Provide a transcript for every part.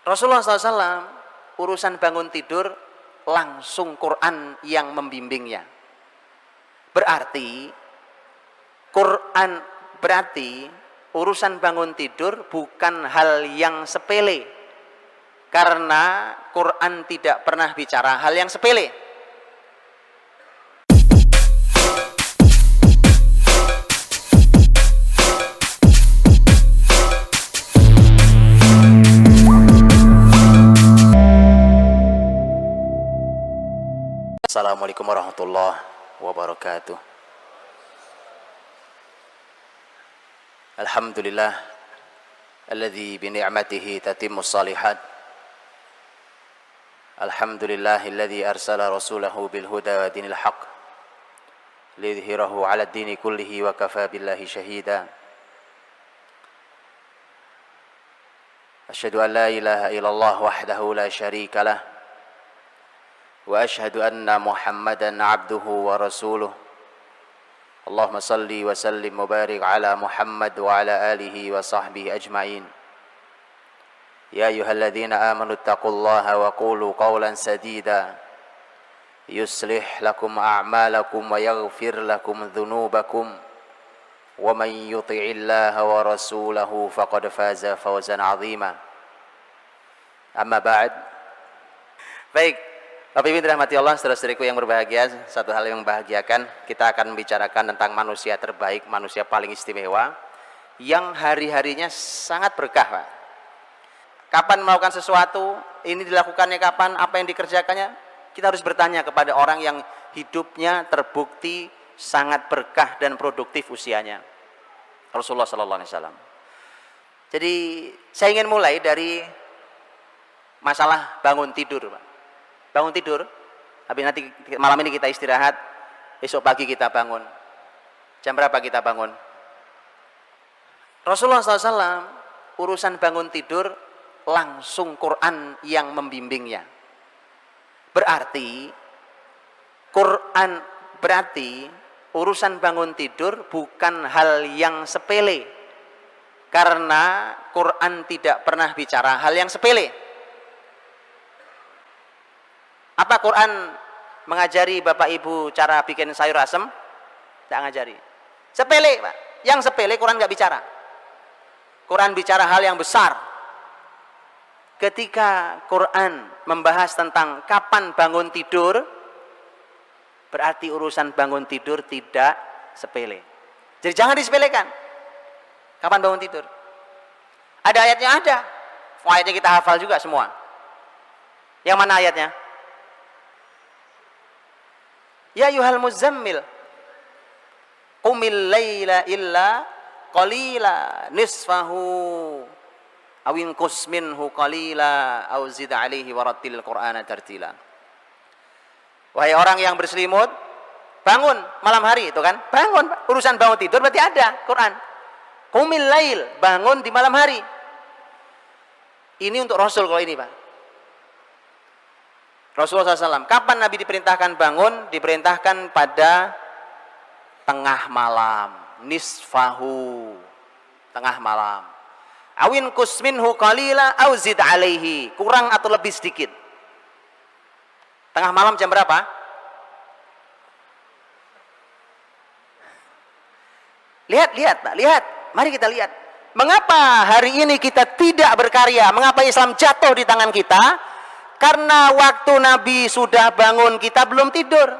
Rasulullah SAW urusan bangun tidur langsung Quran yang membimbingnya. Berarti urusan bangun tidur bukan hal yang sepele, karena Quran tidak pernah bicara hal yang sepele. Assalamualaikum warahmatullahi wabarakatuh. Alhamdulillah alladzi bi ni'matihi tatimmus shalihat. Alhamdulillahilladzi arsala rasulahu bil huda wa dinil haqq liyudhhirahu 'ala ad-dini kullihi wa kafaa billahi shahida. Asyhadu an la ilaha illallah wahdahu la syarika lah wa asyhadu anna Muhammadan abduhu wa rasuluh. Allahumma salli wa sallim wa barik ala Muhammad wa ala alihi wa sahbihi ajma'in. Ya ayyuhalladzina amanu taqullaha wa qulu qawlan sadida yuslih lakum a'malakum wa yaghfir lakum dhunubakum wa man yuti'illaha wa rasulahu faqad faza fawzan 'azima. Amma ba'd. Baik, Bapak Ibu dirahmati Allah, saudara-saudariku yang berbahagia, satu hal yang membahagiakan, kita akan membicarakan tentang manusia terbaik, manusia paling istimewa, yang hari-harinya sangat berkah, Pak. Kapan melakukan sesuatu, ini dilakukannya kapan, apa yang dikerjakannya, kita harus bertanya kepada orang yang hidupnya terbukti sangat berkah dan produktif usianya, Rasulullah SAW. Jadi saya ingin mulai dari masalah bangun tidur, Pak. Bangun tidur, tapi nanti malam ini kita istirahat, besok pagi kita bangun. Jam berapa kita bangun? Rasulullah SAW urusan bangun tidur langsung Quran yang membimbingnya. Berarti urusan bangun tidur bukan hal yang sepele, karena Quran tidak pernah bicara hal yang sepele. Apa Quran mengajari Bapak Ibu cara bikin sayur asem? Tidak ngajari. Sepele, Pak. Yang sepele Quran nggak bicara. Quran bicara hal yang besar. Ketika Quran membahas tentang kapan bangun tidur, berarti urusan bangun tidur tidak sepele. Jadi jangan disepelekan. Kapan bangun tidur? Ada ayatnya, ada. Ayatnya kita hafal juga semua. Yang mana ayatnya? Ya ayyuhal muzammil qumil laila illa qalila nisfahu aw inqus minhu qalila aw zid alaihi warattilil qur'ana tartila. Wahai orang yang berselimut, bangun malam hari, itu kan? Bangun, urusan bangun tidur berarti ada Quran. Qumil lail, bangun di malam hari. Ini untuk Rasul kalau ini, Pak. Rasulullah SAW, kapan Nabi diperintahkan bangun? Diperintahkan pada tengah malam, nisfahu, tengah malam. Awin kusminhu qalila au zid alaihi, kurang atau lebih sedikit. Tengah malam jam berapa? Lihat, Pak, lihat. Mari kita lihat. Mengapa hari ini kita tidak berkarya? Mengapa Islam jatuh di tangan kita? Karena waktu Nabi sudah bangun, kita belum tidur.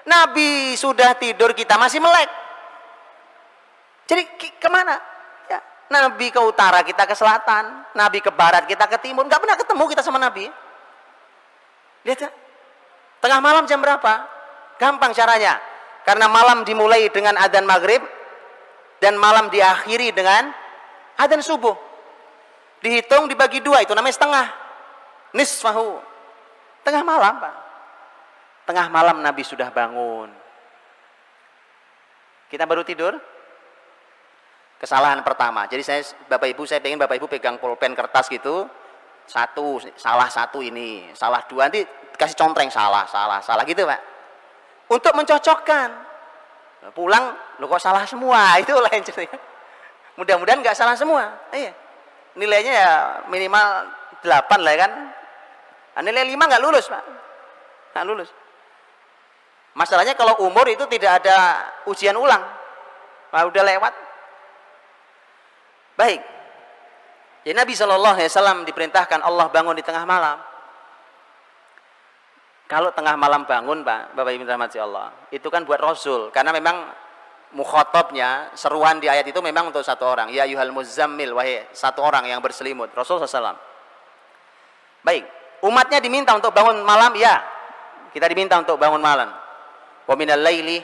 Nabi sudah tidur, kita masih melek. Jadi kemana? Ya, Nabi ke utara, kita ke selatan. Nabi ke barat, kita ke timur. Nggak pernah ketemu kita sama Nabi. Lihat ya. Tengah malam jam berapa? Gampang caranya. Karena malam dimulai dengan adzan maghrib, dan malam diakhiri dengan adzan subuh. Dihitung dibagi dua, itu namanya setengah. Nisfahu, tengah malam, Pak. Tengah malam Nabi sudah bangun. Kita baru tidur. Kesalahan pertama. Jadi Bapak Ibu, saya pengen Bapak Ibu pegang pulpen kertas gitu. Salah satu ini, salah dua, nanti kasih contreng salah gitu, Pak. Untuk mencocokkan. Pulang, lo kok salah semua, itu lain cerita. Mudah-mudahan nggak salah semua. Iya. Nilainya ya minimal 8 lah kan. Nilai 5 nggak lulus, Pak. Nggak lulus. Masalahnya kalau umur itu tidak ada ujian ulang. Nah, udah lewat. Baik. Jadi Nabi SAW diperintahkan Allah bangun di tengah malam. Kalau tengah malam bangun, Pak, Bapak Ibu rahmati Allah, itu kan buat Rasul. Karena memang mukhatabnya, seruan di ayat itu memang untuk satu orang. Ya ayyuhal muzammil, wahai satu orang yang berselimut. Rasul SAW. Baik. Umatnya diminta untuk bangun malam, ya. Kita diminta untuk bangun malam. Wa minal laili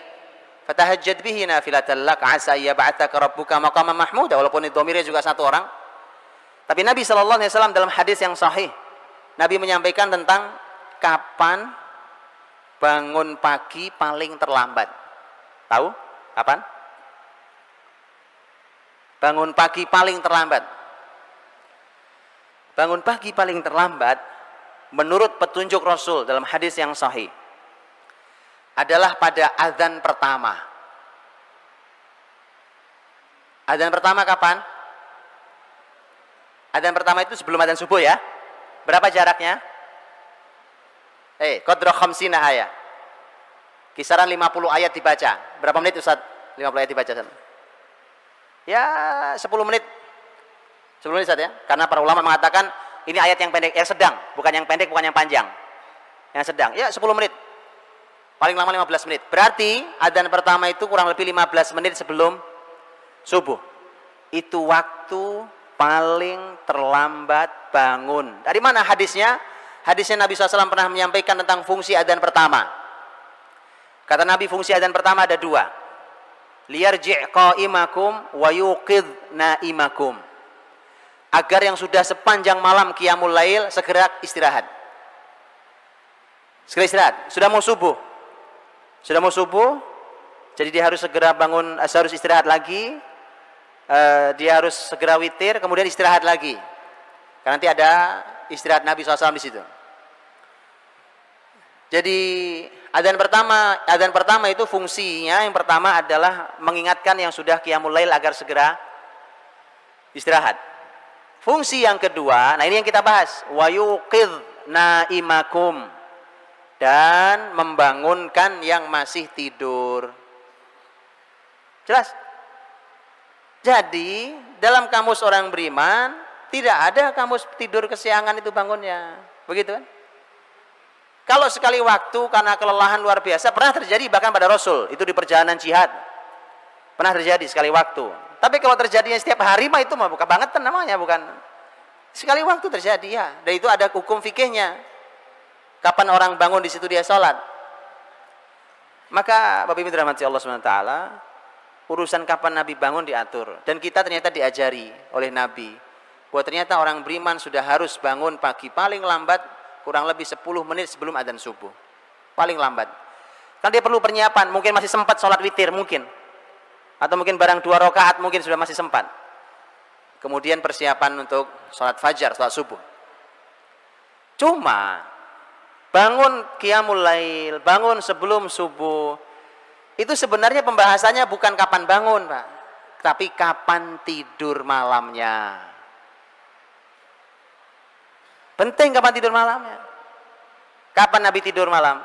fatahajjad bihi nafilatan lak asa yab'atsaka rabbuka maqaman mahmuda. Walaupun itu dhamirnya juga satu orang. Tapi Nabi SAW dalam hadis yang sahih, Nabi menyampaikan tentang kapan bangun pagi paling terlambat. Tahu? Kapan? Bangun pagi paling terlambat. Bangun pagi paling terlambat menurut petunjuk Rasul dalam hadis yang sahih adalah pada azan pertama. Azan pertama kapan? Azan pertama itu sebelum azan subuh ya. Berapa jaraknya? Qadra khamsina ayat. Kisaran 50 ayat dibaca. Berapa menit Ustaz? 50 ayat dibaca. Ya 10 menit. 10 menit Ustaz ya. Karena para ulama mengatakan ini ayat yang pendek, yang sedang, bukan yang pendek, bukan yang panjang. Yang sedang. Ya 10 menit. Paling lama 15 menit. Berarti adzan pertama itu kurang lebih 15 menit sebelum subuh. Itu waktu paling terlambat bangun. Dari mana hadisnya? Hadisnya Nabi SAW pernah menyampaikan tentang fungsi adzan pertama. Kata Nabi, fungsi adzan pertama ada 2. Liyarji' qa'imakum wa yuqidh na'imakum. Agar yang sudah sepanjang malam qiyamul lail segera istirahat. Segera istirahat. Sudah mau subuh. Sudah mau subuh. Jadi dia harus segera bangun, harus istirahat lagi. Dia harus segera witir, kemudian istirahat lagi. Karena nanti ada istirahat Nabi SAW di situ. Jadi adzan pertama itu fungsinya yang pertama adalah mengingatkan yang sudah qiyamul lail agar segera istirahat. Fungsi yang kedua, nah ini yang kita bahas, wa yuqidh naimakum, dan membangunkan yang masih tidur. Jelas? Jadi dalam kamus orang beriman tidak ada kamus tidur kesiangan itu bangunnya, begitu kan? Kalau sekali waktu karena kelelahan luar biasa pernah terjadi bahkan pada Rasul, itu di perjalanan jihad pernah terjadi sekali waktu. Tapi kalau terjadinya setiap hari mah itu mah bukan bangetan namanya, bukan sekali waktu terjadi ya. Dan itu ada hukum fikihnya. Kapan orang bangun di situ dia sholat. Maka Bapak Ibu dirahmati Allah SWT, urusan kapan Nabi bangun diatur. Dan kita ternyata diajari oleh Nabi bahwa ternyata orang beriman sudah harus bangun pagi paling lambat kurang lebih 10 menit sebelum adzan subuh. Paling lambat. Kan dia perlu persiapan, mungkin masih sempat sholat witir mungkin. Atau mungkin barang 2 rakaat mungkin sudah masih sempat. Kemudian persiapan untuk sholat fajar, sholat subuh. Cuma bangun qiyamul lail, bangun sebelum subuh, itu sebenarnya pembahasannya bukan kapan bangun, Pak, tapi kapan tidur malamnya. Penting kapan tidur malamnya. Kapan Nabi tidur malam?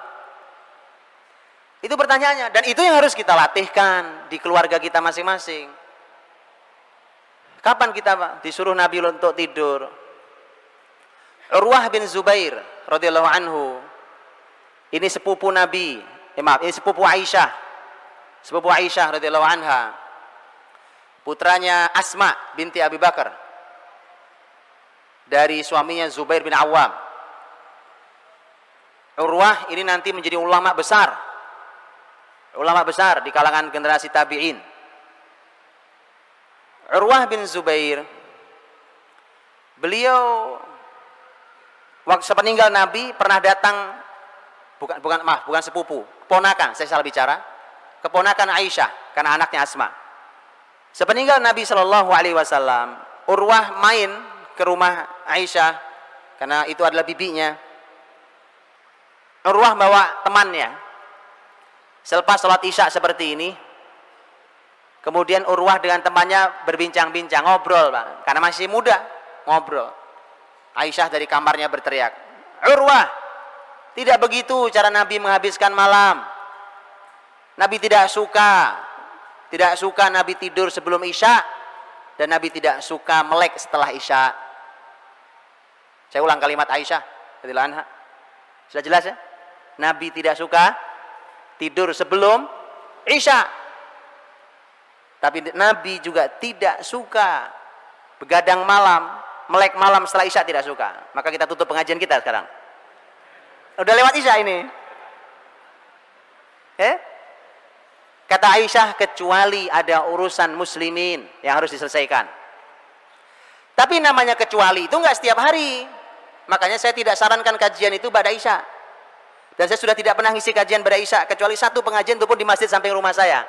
Itu pertanyaannya, dan itu yang harus kita latihkan di keluarga kita masing-masing. Kapan kita, Pak, disuruh Nabi untuk tidur? Urwah bin Zubair radhiyallahu anhu, ini sepupu Nabi, ini sepupu Aisyah. Sepupu Aisyah radhiyallahu anha. Putranya Asma binti Abi Bakar. Dari suaminya Zubair bin Awam. Urwah ini nanti menjadi ulama besar. Ulama besar di kalangan generasi tabi'in. Urwah bin Zubair, beliau waktu sepeninggal Nabi pernah datang, bukan sepupu, keponakan, saya salah bicara, keponakan Aisyah karena anaknya Asma. Sepeninggal Nabi Shallallahu Alaihi Wasallam, Urwah main ke rumah Aisyah karena itu adalah bibinya. Urwah bawa temannya. Selepas sholat isya seperti ini, kemudian Urwah dengan temannya berbincang-bincang, ngobrol, Pak, karena masih muda, ngobrol. Aisyah dari kamarnya berteriak, Urwah, tidak begitu cara Nabi menghabiskan malam. Nabi tidak suka Nabi tidur sebelum Isya, dan Nabi tidak suka melek setelah Isya. Saya ulang kalimat Aisyah radhiyallahu anha. Sudah jelas ya? Nabi tidak suka tidur sebelum Isya. Tapi Nabi juga tidak suka begadang malam, melek malam setelah Isya, tidak suka. Maka kita tutup pengajian kita sekarang. Udah lewat Isya ini. Kata Aisyah, kecuali ada urusan muslimin yang harus diselesaikan. Tapi namanya kecuali itu enggak setiap hari. Makanya saya tidak sarankan kajian itu pada Isya. Dan saya sudah tidak pernah ngisi kajian pada Isya, kecuali satu pengajian itu pun di masjid samping rumah saya.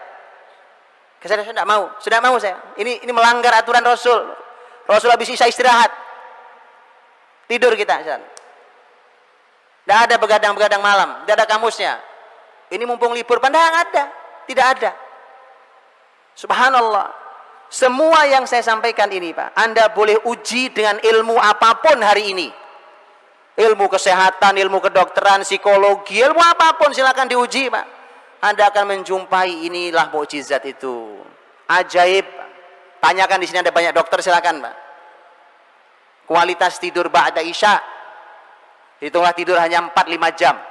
Saya tidak mau, sudah mau saya. Ini melanggar aturan Rasul. Rasul habis Isya istirahat. Tidur kita. Tidak ada begadang-begadang malam, tidak ada kamusnya. Ini mumpung libur, padahal ada. Tidak ada. Subhanallah. Semua yang saya sampaikan ini, Pak, Anda boleh uji dengan ilmu apapun hari ini. Ilmu kesehatan, ilmu kedokteran, psikologi, ilmu apapun silakan diuji, Pak. Anda akan menjumpai inilah mukjizat itu. Ajaib. Tanyakan di sini ada banyak dokter, silakan, Pak. Kualitas tidur ba'da Isya. Hitunglah tidur hanya 4-5 jam.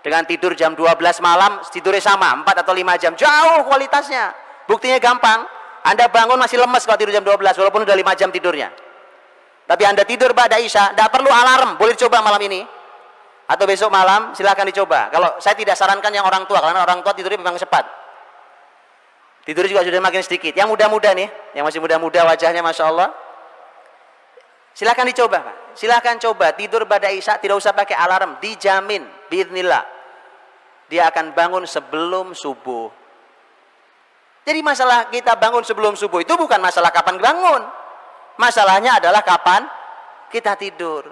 Dengan tidur jam 12 malam, tidurnya sama, 4 atau 5 jam. Jauh kualitasnya. Buktinya gampang. Anda bangun masih lemes kalau tidur jam 12, walaupun udah 5 jam tidurnya. Tapi Anda tidur ba'da Isya, tidak perlu alarm. Boleh dicoba malam ini. Atau besok malam, silakan dicoba. Kalau saya tidak sarankan yang orang tua, karena orang tua tidurnya memang cepat. Tidur juga sudah makin sedikit. Yang muda-muda nih, yang masih muda-muda wajahnya Masya Allah. Silakan dicoba, Pak. Silakan coba tidur ba'da Isya, tidak usah pakai alarm. Dijamin, biidznillah. Dia akan bangun sebelum subuh. Jadi masalah kita bangun sebelum subuh itu bukan masalah kapan bangun. Masalahnya adalah kapan kita tidur.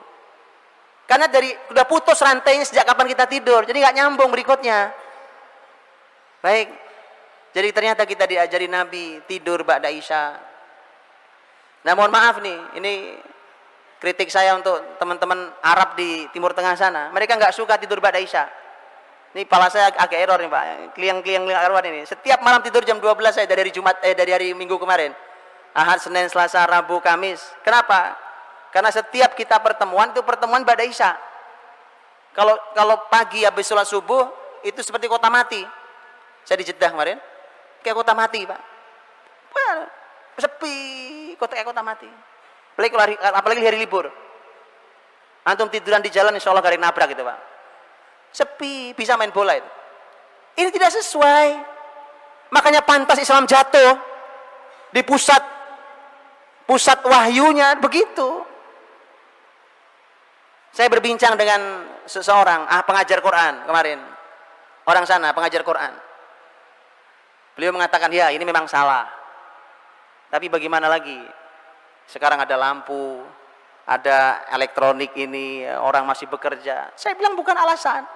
Karena udah putus rantainya sejak kapan kita tidur. Jadi nggak nyambung berikutnya. Baik. Jadi ternyata kita diajari Nabi tidur ba'da Isya. Nah, mohon maaf nih, ini kritik saya untuk teman-teman Arab di Timur Tengah sana. Mereka nggak suka tidur ba'da Isya. Ini kepala saya agak error nih, Pak. Kliang-kliang arwan ini. Setiap malam tidur jam 12 saya dari hari Minggu kemarin. Ahad, Senin, Selasa, Rabu, Kamis. Kenapa? Karena setiap kita pertemuan itu pertemuan ba'da Isya. Kalau pagi habis sholat subuh itu seperti kota mati. Saya di Jeddah kemarin. Kayak kota mati, Pak. Wah, sepi, kayak kota mati. Apalagi hari libur. Antum tiduran di jalan insya Allah gak ada yang nabrak gitu, Pak. Sepi, bisa main bola itu. Ini tidak sesuai. Makanya pantas Islam jatuh di pusat wahyunya begitu. Saya berbincang dengan seseorang pengajar Quran kemarin. Orang sana pengajar Quran. Beliau mengatakan, ya ini memang salah. Tapi bagaimana lagi? Sekarang ada lampu, ada elektronik ini, orang masih bekerja. Saya bilang bukan alasan.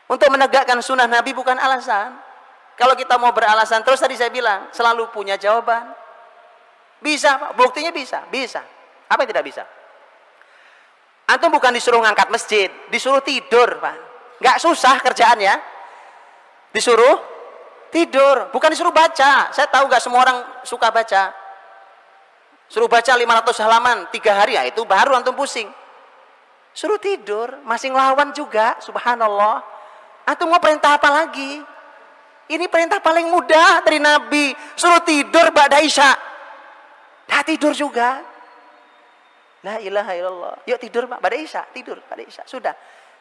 Untuk menegakkan sunnah Nabi bukan alasan. Kalau kita mau beralasan terus, tadi saya bilang selalu punya jawaban. Bisa, Pak. Buktinya bisa. Apa yang tidak bisa? Antum bukan disuruh ngangkat masjid, disuruh tidur, Pak. Nggak susah kerjaannya. Disuruh tidur, bukan disuruh baca. Saya tahu nggak semua orang suka baca. Suruh baca 500 halaman 3 hari, ya itu baru antum pusing. Suruh tidur, masih ngelawan juga, subhanallah. Antum mau perintah apa lagi? Ini perintah paling mudah dari Nabi. Suruh tidur ba'da Isya. Dah tidur juga. La ilaha illallah. Yuk tidur, Pak, ba'da Isya, tidur ba'da Isya. Sudah.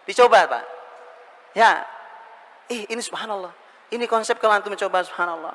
Dicoba, Pak. Ya. Ini subhanallah. Ini konsep kalau antum coba, subhanallah.